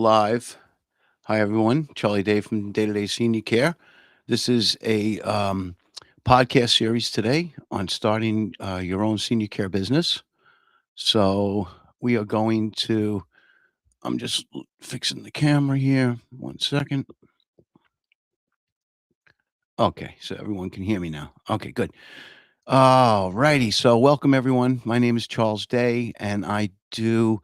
live. Hi, everyone. Charlie Day from Day to Day Senior Care. This is a podcast series today on starting your own senior care business. So, we are going to, I'm just fixing the camera here. One second. Okay, so everyone can hear me now. Okay, good. All righty. So, welcome, everyone. My name is Charles Day, and I do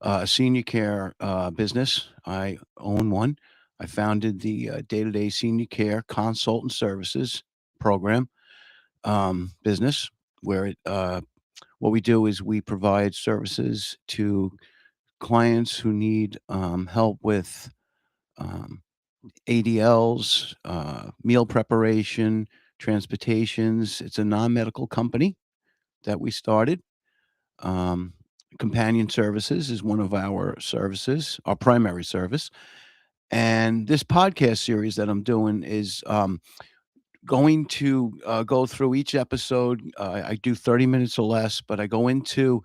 a senior care business. I own one. I founded the Day to Day Senior Care Consultant Services program business, where what we do is we provide services to clients who need help with um, ADLs, meal preparation, transportations. It's a non medical company that we started. Um, Companion services is one of our services, our primary service. And this podcast series that I'm doing is going to go through each episode. I do 30 minutes or less, but I go into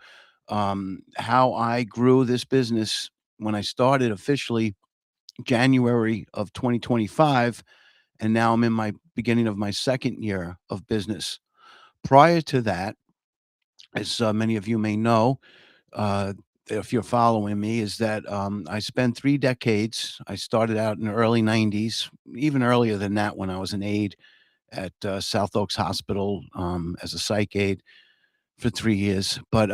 how I grew this business when I started officially January of 2025. And now I'm in my beginning of my second year of business. Prior to that, as many of you may know, uh, if you're following me, is that I spent 3 decades. I started out in the early 90s, even earlier than that when I was an aide at South Oaks Hospital as a psych aide for 3 years. But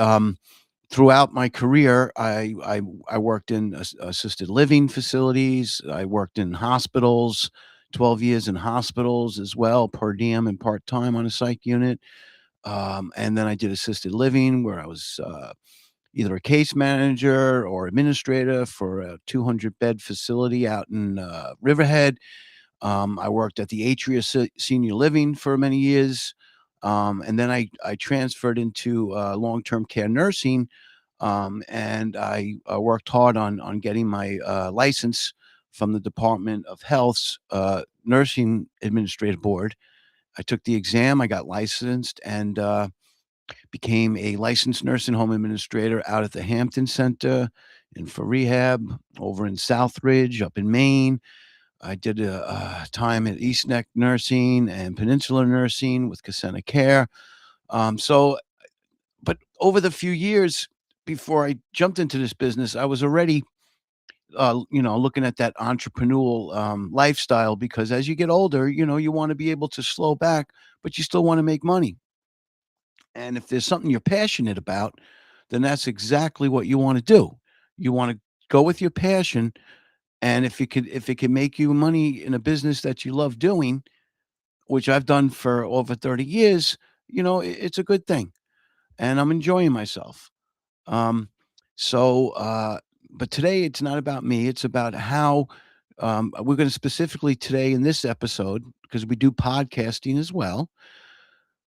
throughout my career, I worked in assisted living facilities. I worked in hospitals, 12 years in hospitals as well, per diem and part time on a psych unit. And then I did assisted living where I was either a case manager or administrator for a 200-bed facility out in Riverhead. I worked at the Atria Senior Living for many years. And then I transferred into long-term care nursing, and I worked hard on getting my license from the Department of Health's Nursing Administrative Board. I took the exam, I got licensed, and became a licensed nursing home administrator out at the Hampton Center and for rehab over in Southridge, up in Maine. I did a time at East Neck Nursing and Peninsula Nursing with Casena Care. So, but over the few years before I jumped into this business, I was already, looking at that entrepreneurial lifestyle because as you get older, you want to be able to slow back, but you still want to make money. And if there's something you're passionate about, then that's exactly what you want to do. You want to go with your passion, and if it can make you money in a business that you love doing, which I've done for over 30 years, it's a good thing, and I'm enjoying myself. Um, so, but today it's not about me. It's about how we're going to specifically today in this episode because we do podcasting as well.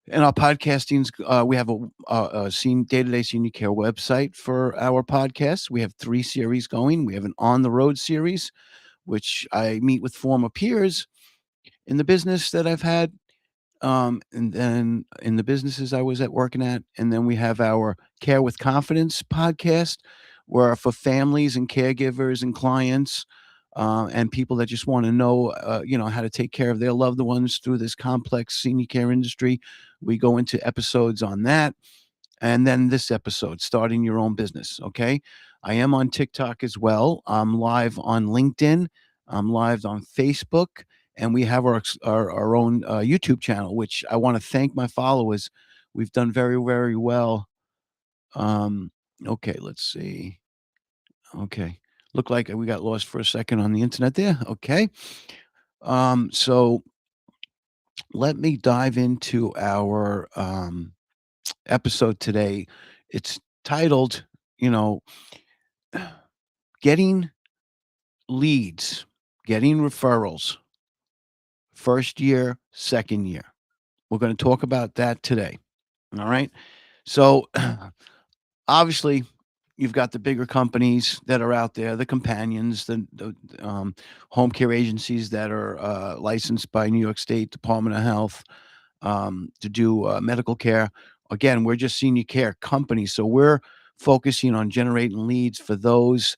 And our podcastings, we have a day-to-day senior care website for our podcasts. We have 3 series going. We have an on the road series, which I meet with former peers in the business that I've had, and then in the businesses I was at working at. And then we have our Care with Confidence podcast, where for families and caregivers and clients and people that just want to know, how to take care of their loved ones through this complex senior care industry. We go into episodes on that. And then this episode, starting your own business. Okay. I am on TikTok as well. I'm live on LinkedIn. I'm live on Facebook. And we have our own YouTube channel, which I want to thank my followers. We've done very, very well. Um, okay. Let's see. Okay. Looked like we got lost for a second on the internet there. Okay. So let me dive into our episode today. It's titled, you know, Getting Leads, Getting Referrals, First Year, Second Year. We're going to talk about that today. All right. So obviously, you've got the bigger companies that are out there, the companions, the home care agencies that are licensed by New York State Department of Health to do medical care. Again, we're just senior care companies, so we're focusing on generating leads for those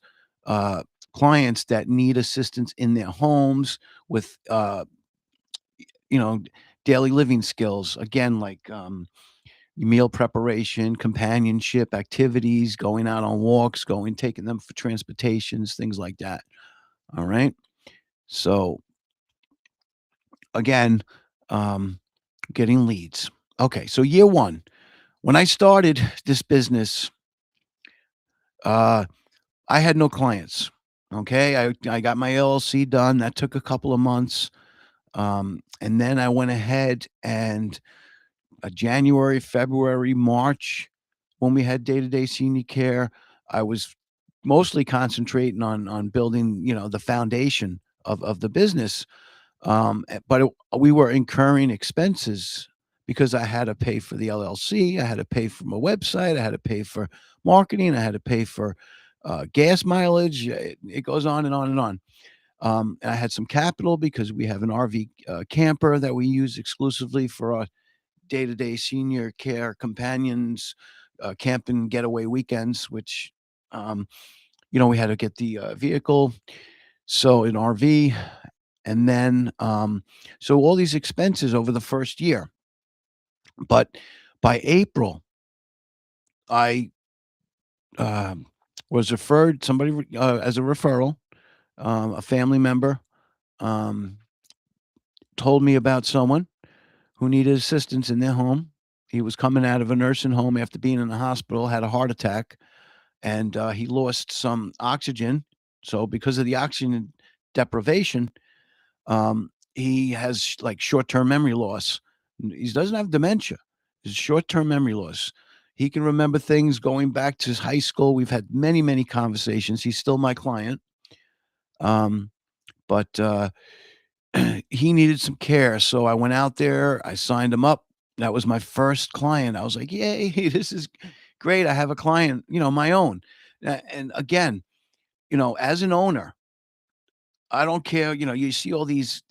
clients that need assistance in their homes with, you know, daily living skills. Again, like, meal preparation, companionship, activities, going out on walks, taking them for transportations, things like that. All right. So again, um, getting leads. Okay. So year one, when I started this business, uh, I had no clients. Okay. I got my LLC done. That took a couple of months. And then I went ahead and January, February, March, when we had day-to-day senior care, I was mostly concentrating on building, the foundation of the business. But we were incurring expenses because I had to pay for the LLC, I had to pay for my website, I had to pay for marketing, I had to pay for gas mileage. It goes on and on and on. And I had some capital because we have an RV camper that we use exclusively for our day-to-day senior care companions, camping getaway weekends, which, um, we had to get the, vehicle, so an RV, and then, so all these expenses over the first year. But by April, I, um, was referred somebody as a referral, a family member, um, told me about someone who needed assistance in their home. He was coming out of a nursing home after being in the hospital, had a heart attack, and he lost some oxygen. So because of the oxygen deprivation, he has like short-term memory loss. He doesn't have dementia. It's short-term memory loss. He can remember things going back to high school. We've had many, many conversations. He's still my client. Um, but he needed some care. So I went out there, I signed him up. That was my first client. I was like, yay, this is great. I have a client, my own. And again, as an owner, I don't care. You see all these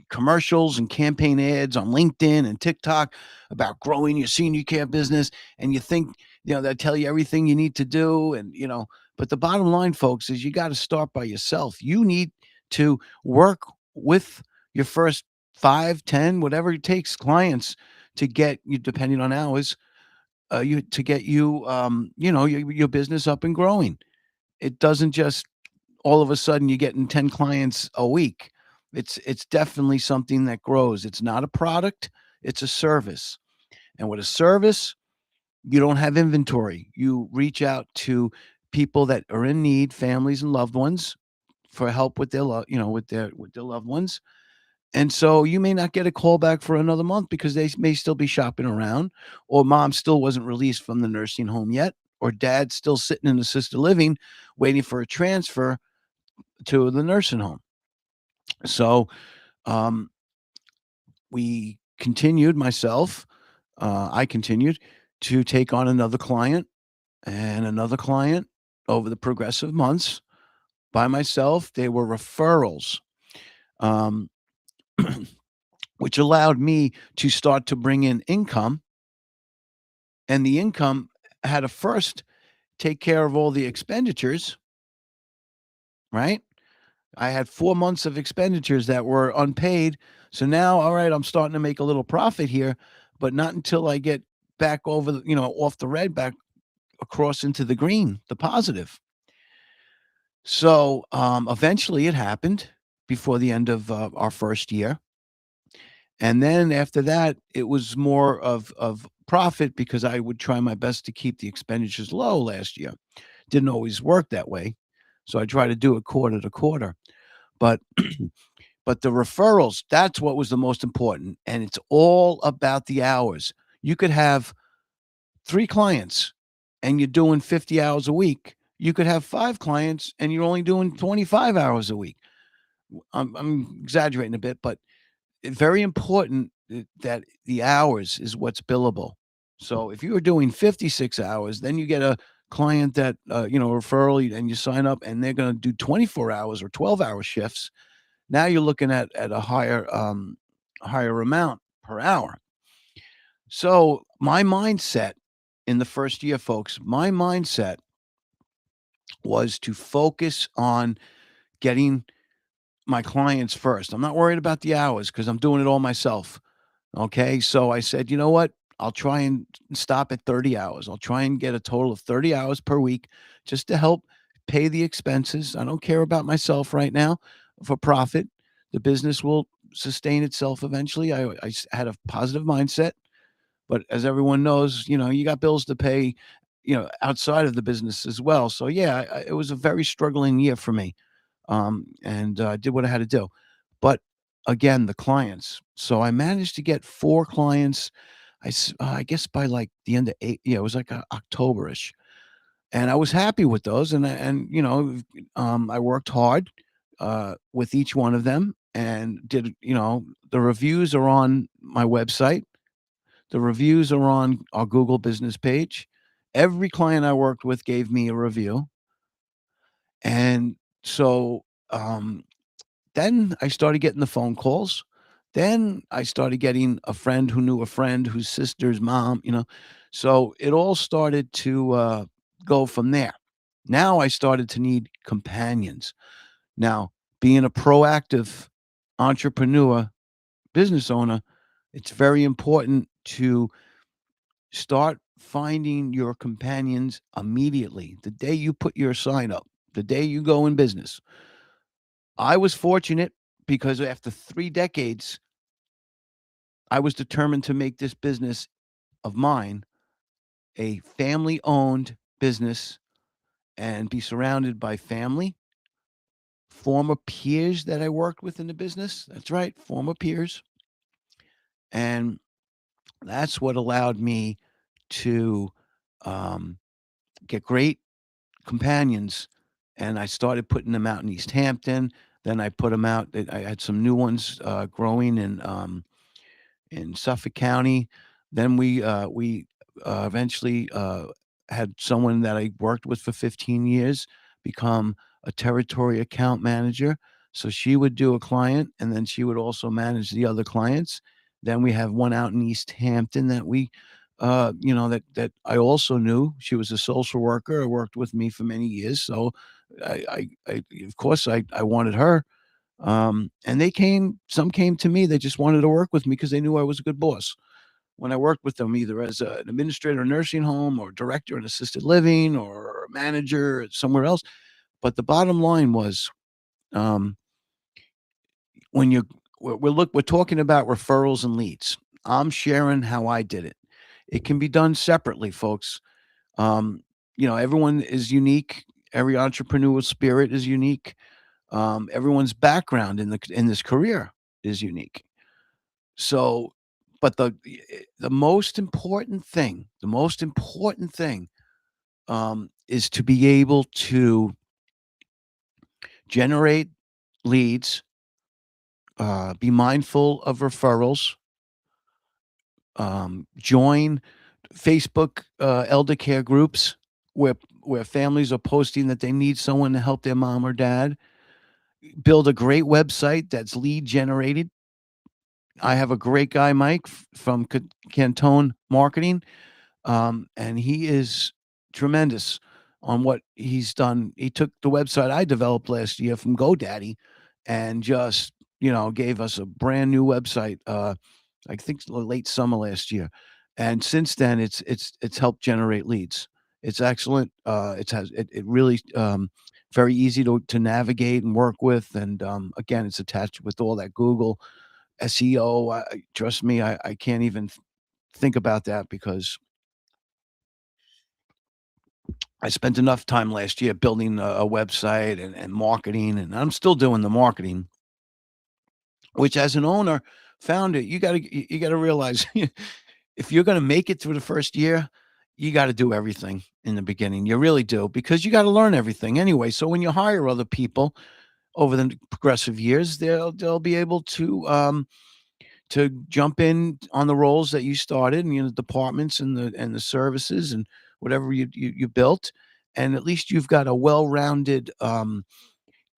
commercials and campaign ads on LinkedIn and TikTok about growing your senior care business, and you think, they tell you everything you need to do, and but the bottom line, folks, is you got to start by yourself. You need to work with your first 5, 10, whatever it takes, clients to get you, depending on hours, you to get you, your business up and growing. It doesn't just all of a sudden you're getting 10 clients a week. It's definitely something that grows. It's not a product, it's a service. And with a service, you don't have inventory. You reach out to people that are in need, families and loved ones, for help with their with their loved ones. And so you may not get a call back for another month because they may still be shopping around, or mom still wasn't released from the nursing home yet, or dad's still sitting in assisted living waiting for a transfer to the nursing home. So, um, we continued myself, I continued to take on another client and another client over the progressive months by myself. They were referrals, um, which allowed me to start to bring in income, and the income had to first take care of all the expenditures, right? I had 4 months of expenditures that were unpaid. So now, all right, I'm starting to make a little profit here, but not until I get back over off the red, back across into the green, the positive. So, eventually it happened before the end of our first year. And then after that, it was more of profit because I would try my best to keep the expenditures low last year. Didn't always work that way. So I try to do it quarter to quarter. But But the referrals, that's what was the most important, and it's all about the hours. You could have 3 clients and you're doing 50 hours a week. You could have 5 clients and you're only doing 25 hours a week. I'm exaggerating a bit, but very important that the hours is what's billable. So if you were doing 56 hours, then you get a client that, referral, and you sign up and they're gonna do 24 hours or 12-hour shifts. Now you're looking at a higher amount per hour. So my mindset in the first year, folks, my mindset was to focus on getting my clients first. I'm not worried about the hours because I'm doing it all myself. Okay. So I said, you know what? I'll try and stop at 30 hours. I'll try and get a total of 30 hours per week just to help pay the expenses. I don't care about myself right now for profit. The business will sustain itself eventually. Had a positive mindset, but as everyone knows, you got bills to pay, outside of the business as well. So yeah, it was a very struggling year for me, and I did what I had to do. But again, the clients. So I managed to get 4 clients. I guess by like the end of eight, yeah, it was like Octoberish, and I was happy with those. I worked hard with each one of them, and did the reviews are on my website. The reviews are on our Google business page. Every client I worked with gave me a review, and so then I started getting the phone calls. Then I started getting a friend who knew a friend whose sister's mom. So it all started to go from there. Now I started to need companions. Now, being a proactive entrepreneur, business owner, it's very important to start finding your companions immediately. The day you put your sign up, the day you go in business. I was fortunate because after 3 decades, I was determined to make this business of mine a family-owned business and be surrounded by family, former peers that I worked with in the business. That's right, former peers. And that's what allowed me to, um, get great companions, and I started putting them out in East Hampton. Then I put them out. I had some new ones growing in Suffolk County. Then we eventually had someone that I worked with for 15 years become a territory account manager. So she would do a client, and then she would also manage the other clients. Then we have one out in East Hampton that that I also knew. She was a social worker. Worked with me for many years. So I of course I wanted her, and some came to me, they just wanted to work with me because they knew I was a good boss. When I worked with them, either as an administrator in a nursing home or director in assisted living or a manager somewhere else. But the bottom line was, um, when you we're talking about referrals and leads. I'm sharing how I did it. It can be done separately, folks. Um, everyone is unique. Every entrepreneurial spirit is unique. Everyone's background in this career is unique. So, but the most important thing, is to be able to generate leads, be mindful of referrals, join Facebook elder care groups where families are posting that they need someone to help their mom or dad. Build a great website that's lead generated. I have a great guy, Mike, from Cantone Marketing, and he is tremendous on what he's done. He took the website I developed last year from GoDaddy and just, gave us a brand new website. I think late summer last year, and since then it's helped generate leads. It's excellent. It really very easy to navigate and work with, and again, it's attached with all that Google SEO. Trust me, I can't even think about that because I spent enough time last year building a website and marketing, and I'm still doing the marketing, which as an owner, founder, you gotta realize if you're gonna make it through the first year, you gotta do everything in the beginning. You really do, because you gotta learn everything anyway. So when you hire other people over the progressive years, they'll be able to jump in on the roles that you started, and departments and the services and whatever you built, and at least you've got a well-rounded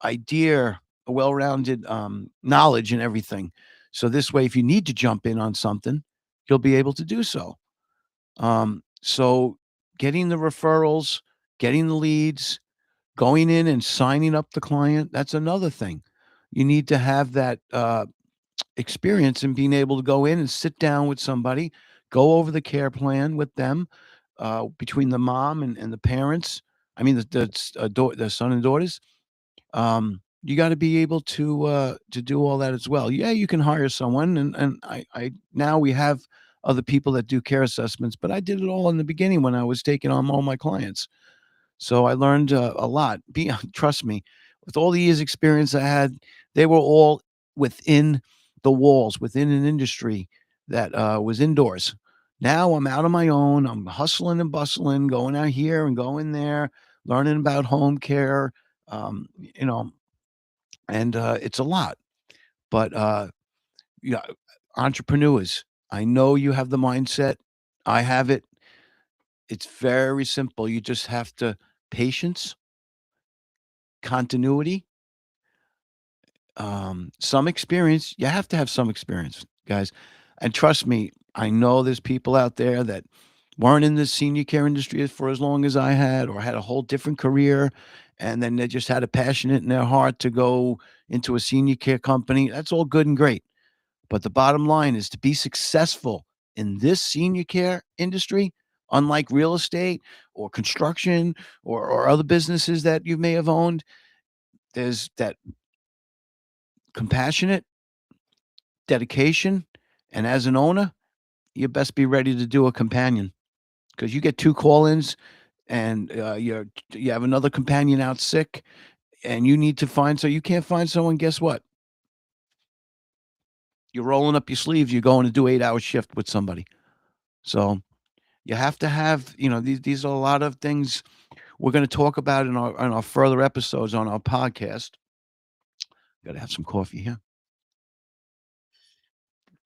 idea, a well-rounded knowledge and everything. So this way, if you need to jump in on something, you'll be able to do so. So getting the referrals, getting the leads, Going in and signing up the client, that's another thing. You need to have that, experience in being able to go in and sit down with somebody, go over the care plan with them, between the mom and the parents. I mean, the son and daughters. You gotta be able to do all that as well. Yeah, you can hire someone, and I now we have other people that do care assessments, but I did it all in the beginning when I was taking on all my clients. So I learned, a lot. Be Trust me, with all the years experience I had, they were all within the walls, within an industry that, was indoors. Now I'm out on my own, I'm hustling and bustling, going out here and going there, learning about home care, you know, and, it's a lot. But, yeah, entrepreneurs, I know you have the mindset. I have it. It's very simple. You just have to patience, continuity, some experience. You have to have some experience, guys. And trust me, I know there's people out there that weren't in the senior care industry for as long as I had, or had a whole different career, and then they just had a passionate in their heart to go into a senior care company. That's all good and great. But the bottom line is to be successful in this senior care industry, unlike real estate or construction or other businesses that you may have owned, there's that compassionate dedication, and as an owner, you best be ready to do a companion because you get 2 call-ins and, you have another companion out sick, and you need to find so you can't find someone, guess what? You're rolling up your sleeves, you're going to do 8-hour shift with somebody. So, you have to have these are a lot of things we're gonna talk about in our further episodes on our podcast. Gotta have some coffee here.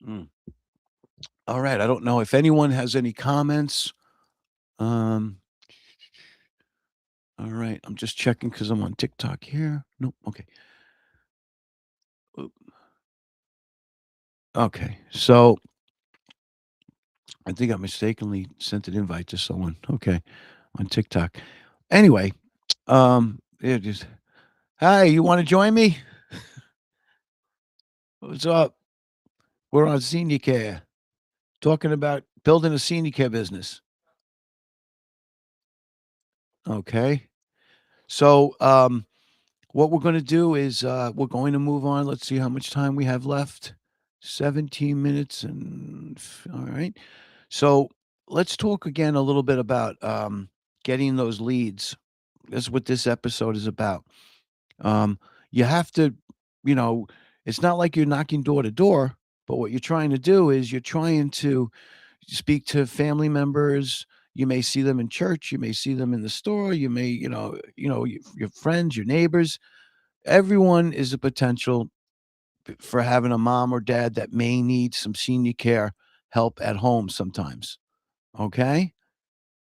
Mm. Alright, I don't know if anyone has any comments. Um All right, I'm just checking because 'cause I'm on TikTok here. Nope, okay. Oop, okay, so I think I mistakenly sent an invite to someone, okay, on TikTok. Anyway, it is "Hi, you wanna join me? What's up? We're on senior care, talking about building a senior care business." Okay. So, what we're gonna do is, we're going to move on. Let's see how much time we have left. 17 minutes and alright. So let's talk again a little bit about getting those leads. That's what this episode is about. You have to, you know, it's not like you're knocking door to door, but what you're trying to do is you're trying to speak to family members. You may see them in church. You may see them in the store. You may, your friends, your neighbors. Everyone is a potential for having a mom or dad that may need some senior care help at home sometimes. Okay.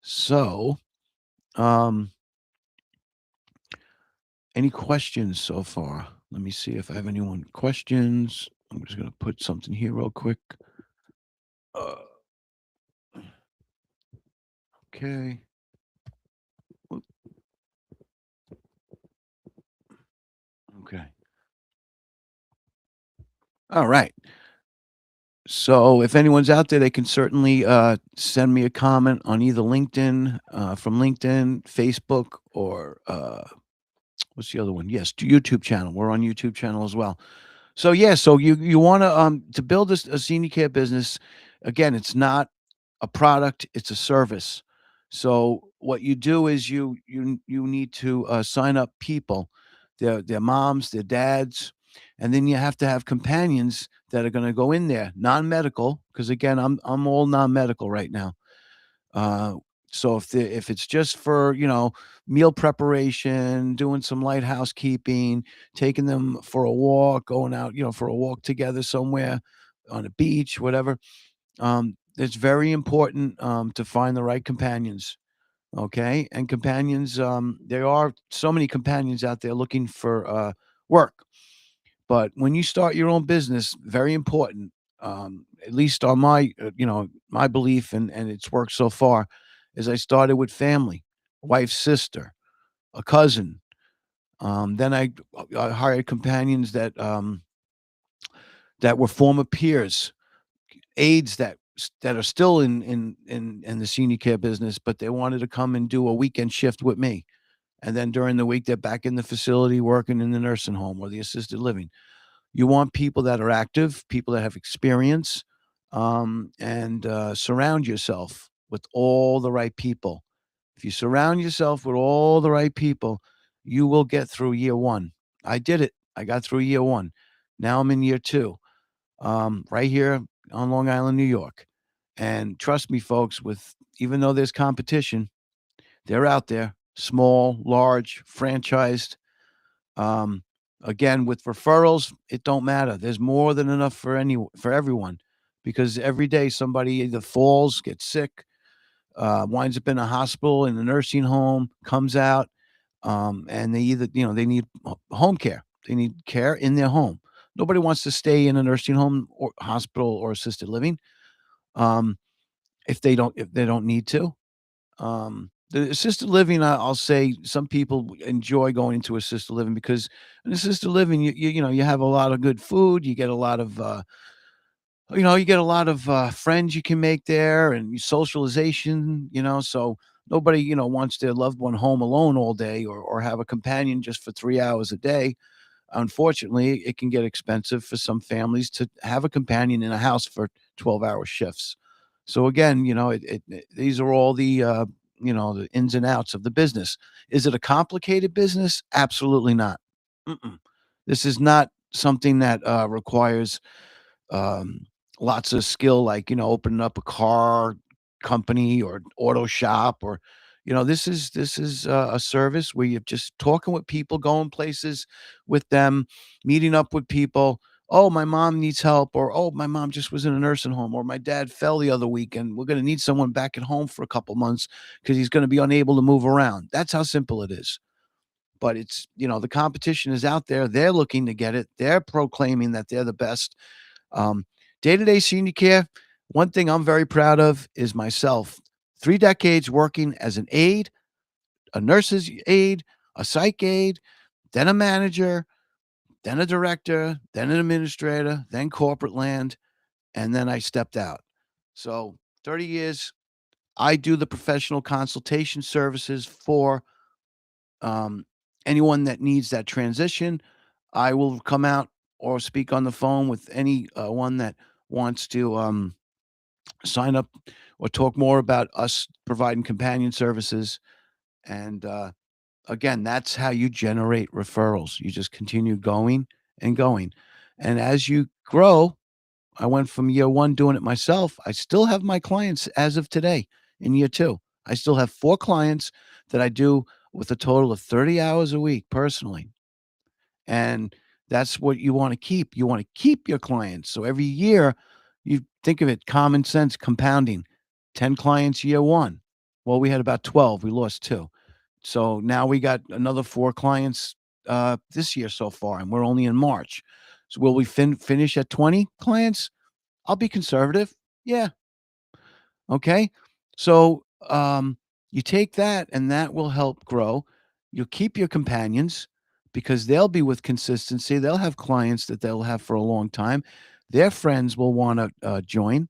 So, um, any questions so far? Let me see if I have anyone questions. I'm just gonna put something here real quick. Uh, okay. Oop, okay. All right. So if anyone's out there, they can certainly send me a comment on either LinkedIn, from LinkedIn, Facebook, or what's the other one? Yes, YouTube channel. We're on YouTube channel as well. So yeah, so you want to build a senior care business. Again, it's not a product; it's a service. So what you do is you need to sign up people, their moms, their dads, and then you have to have companions that are going to go in there, non-medical, because again, I'm all non-medical right now. Uh, so if it's just for, meal preparation, doing some light housekeeping, taking them for a walk, going out, for a walk together somewhere on a beach, whatever, it's very important to find the right companions. Okay. And companions, there are so many companions out there looking for work. But when you start your own business, very important, at least on my belief, and it's worked so far, is I started with family, wife's sister, a cousin. Then I hired companions that were former peers, aides that are still in the senior care business, but they wanted to come and do a weekend shift with me. And then during the week, they're back in the facility working in the nursing home or the assisted living. You want people that are active, people that have experience, and surround yourself with all the right people. If you surround yourself with all the right people, you will get through year one. I did it. I got through year one. Now I'm in year two, right here on Long Island, New York. And trust me, folks, with even though there's competition, they're out there, small, large, franchised. Um, Again, with referrals, it don't matter. There's more than enough for everyone, because every day somebody either falls, gets sick, winds up in a hospital, in a nursing home, comes out, and they either they need home care. They need care in their home. Nobody wants to stay in a nursing home or hospital or assisted living, um, if they don't need to. The assisted living, I'll say some people enjoy going into assisted living because in assisted living, you have a lot of good food. You get a lot of you get a lot of friends you can make there and socialization. So nobody wants their loved one home alone all day, or have a companion just for 3 hours a day. Unfortunately, it can get expensive for some families to have a companion in a house for 12-hour shifts. So again, these are all the ins and outs of the business. Is it a complicated business? Absolutely not. Mm-mm. This is not something that requires um, lots of skill, like opening up a car company or auto shop, or this is a service where you're just talking with people, going places with them, meeting up with people. Oh, my mom needs help, or oh, my mom just was in a nursing home, or my dad fell the other week and we're going to need someone back at home for a couple months because he's going to be unable to move around. That's how simple it is. But the competition is out there, they're looking to get it, they're proclaiming that they're the best. um, Day-to-day senior care, one thing I'm very proud of is myself. 3 decades working as an aide, a nurse's aide, a psych aide, then a manager, then a director, then an administrator, then corporate land, and then I stepped out. So 30 years, I do the professional consultation services for um, anyone that needs that transition. I will come out or speak on the phone with any one that wants to sign up or talk more about us providing companion services. And again, that's how you generate referrals. You just continue going and going. And as you grow, I went from year one doing it myself. I still have my clients as of today in year two. I still have 4 clients that I do with a total of 30 hours a week personally. And that's what you want to keep. You want to keep your clients. So every year, you think of it common sense compounding. 10 clients year one. Well, we had about 12. We lost 2. So now we got another 4 clients this year so far, and we're only in March. So will we finish at 20 clients? I'll be conservative. Yeah. Okay. So you take that, and that will help grow. You'll keep your companions because they'll be with consistency. They'll have clients that they'll have for a long time. Their friends will want to join.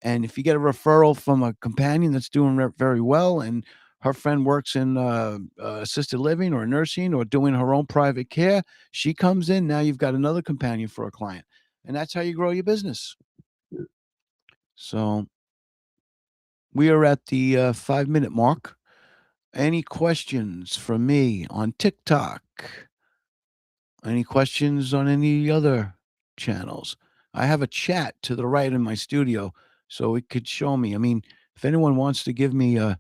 And if you get a referral from a companion that's doing very well, and her friend works in assisted living or nursing or doing her own private care, she comes in. Now you've got another companion for a client. And that's how you grow your business. So we are at the 5-minute mark. Any questions from me on TikTok? Any questions on any other channels? I have a chat to the right in my studio, so it could show me. I mean, if anyone wants to give me a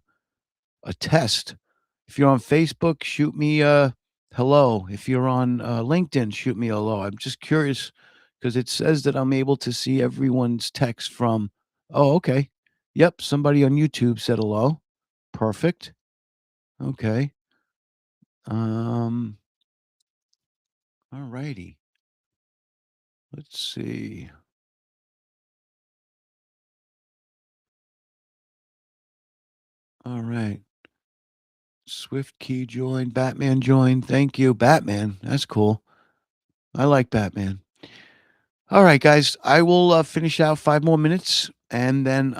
test, if you're on Facebook, shoot me a hello. If you're on LinkedIn, shoot me a hello. I'm just curious because it says that I'm able to see everyone's text from. Oh, okay. Yep, somebody on YouTube said hello. Perfect. Okay. Um, all righty. Let's see. All right. Swift key joined. Batman joined. Thank you. Batman. That's cool. I like Batman. All right, guys. I will finish out 5 more minutes and then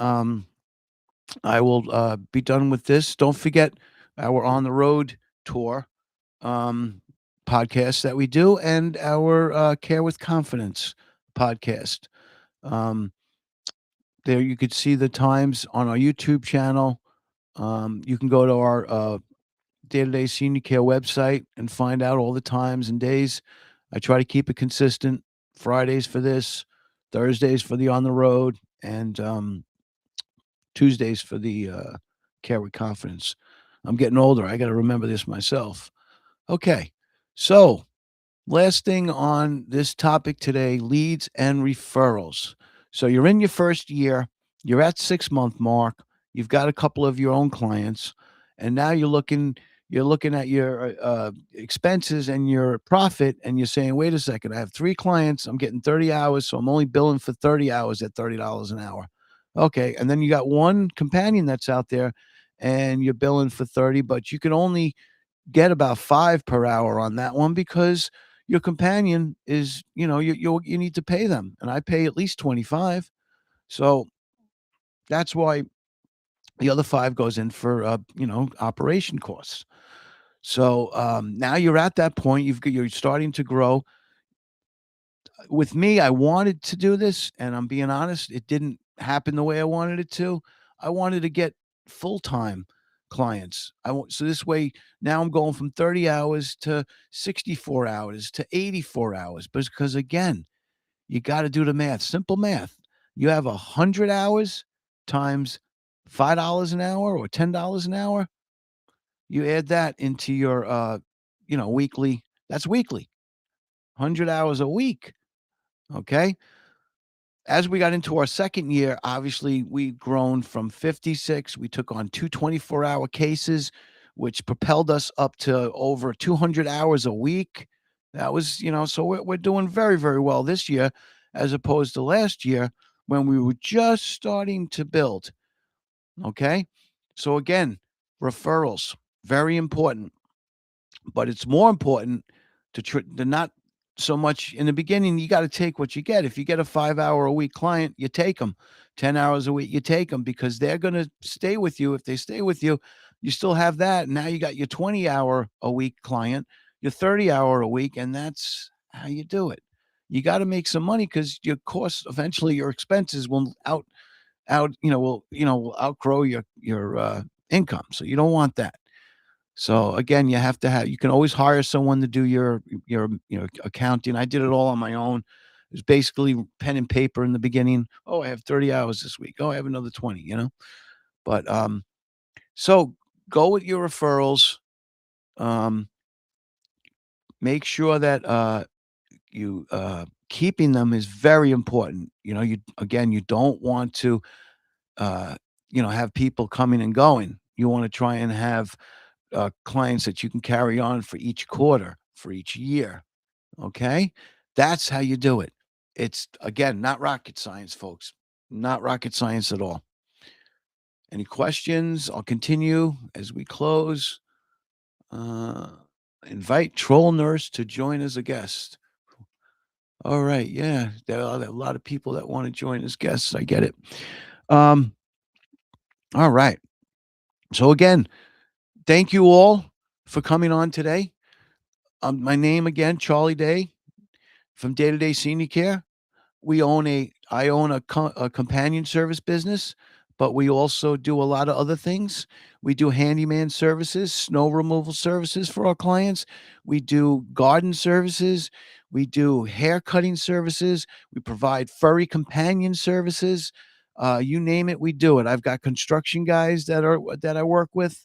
I will be done with this. Don't forget our on the road tour um, podcast that we do and our Care with Confidence podcast. Um, there you could see the times on our YouTube channel. You can go to our day to day senior care website and find out all the times and days. I try to keep it consistent. Fridays for this, Thursdays for the on the road, and Tuesdays for the Care with Confidence. I'm getting older. I got to remember this myself. Okay. So, last thing on this topic today, leads and referrals. So you're in your first year, you're at 6 month mark, you've got a couple of your own clients, and now you're looking at your expenses and your profit, and you're saying, wait a second, I have 3 clients, I'm getting 30 hours, so I'm only billing for 30 hours at $30 an hour. Okay, and then you got one companion that's out there, and you're billing for 30, but you can only get about 5 per hour on that one because your companion is, you need to pay them, and I pay at least 25. So that's why the other 5 goes in for, operation costs. So, now you're at that point, you're starting to grow. With me, I wanted to do this, and I'm being honest, it didn't happen the way I wanted it to. I wanted to get full-time clients. So this way, now I'm going from 30 hours to 64 hours to 84 hours, but it's because again, you gotta do the math, simple math. You have 100 hours times $5 an hour or $10 an hour, you add that into your, weekly, that's weekly, 100 hours a week, okay? As we got into our second year, obviously we'd grown from 56. We took on 2 24-hour cases, which propelled us up to over 200 hours a week. That was, so we're doing very, very well this year as opposed to last year when we were just starting to build. Okay. So again, referrals, very important, but it's more important to not so much in the beginning. You got to take what you get. If you get a 5 hour a week client, you take them. 10 hours a week, you take them because they're going to stay with you. If they stay with you, you still have that. Now you got your 20 hour a week client, your 30 hour a week, and that's how you do it. You got to make some money because your costs eventually, your expenses will will outgrow your income. So you don't want that. So again, you can always hire someone to do your accounting. I did it all on my own. It was basically pen and paper in the beginning. Oh, I have 30 hours this week. Oh, I have another 20. But so go with your referrals. Um, make sure that you keeping them is very important. You don't want to have people coming and going. You want to try and have clients that you can carry on for each quarter, for each year. Okay. That's how you do it. It's, again, not rocket science, folks. Not rocket science at all. Any questions? I'll continue as we close. Uh, invite Troll Nurse to join as a guest. All right. Yeah. There are a lot of people that want to join as guests. I get it. Um, all right. So, again, thank you all for coming on today. My name again, Charlie Day from Day to Day Senior Care. I own a companion service business, but we also do a lot of other things. We do handyman services, snow removal services for our clients. We do garden services. We do hair cutting services. We provide furry companion services. You name it, we do it. I've got construction guys that I work with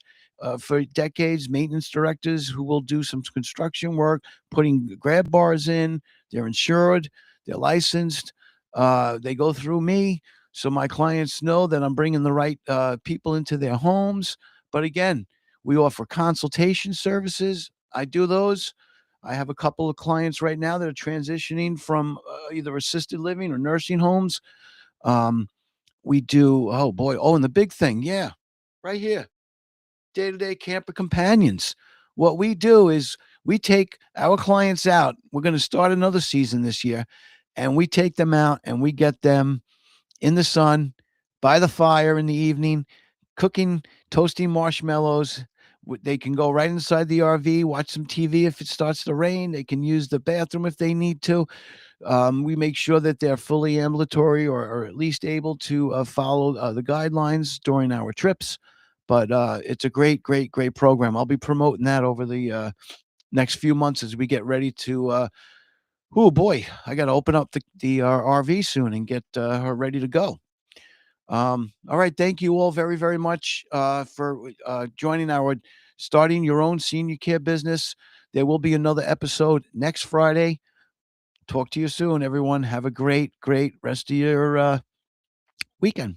for decades, maintenance directors who will do some construction work, putting grab bars in. They're insured. They're licensed. They go through me, so my clients know that I'm bringing the right people into their homes. But again, we offer consultation services. I do those. I have a couple of clients right now that are transitioning from either assisted living or nursing homes. Um, we do, oh boy, and the big thing, yeah, right here. day-to-day camper companions. What we do is we take our clients out. We're going to start another season this year, and we take them out and we get them in the sun, by the fire in the evening, cooking, toasting marshmallows. They can go right inside the RV, watch some TV if it starts to rain. They can use the bathroom if they need to. We make sure that they're fully ambulatory or at least able to follow the guidelines during our trips. But it's a great, great, great program. I'll be promoting that over the next few months as we get ready to. Oh boy, I got to open up the RV soon and get her ready to go. All right, thank you all very, very much for joining our starting your own senior care business. There will be another episode next Friday. Talk to you soon, everyone. Have a great, great rest of your weekend.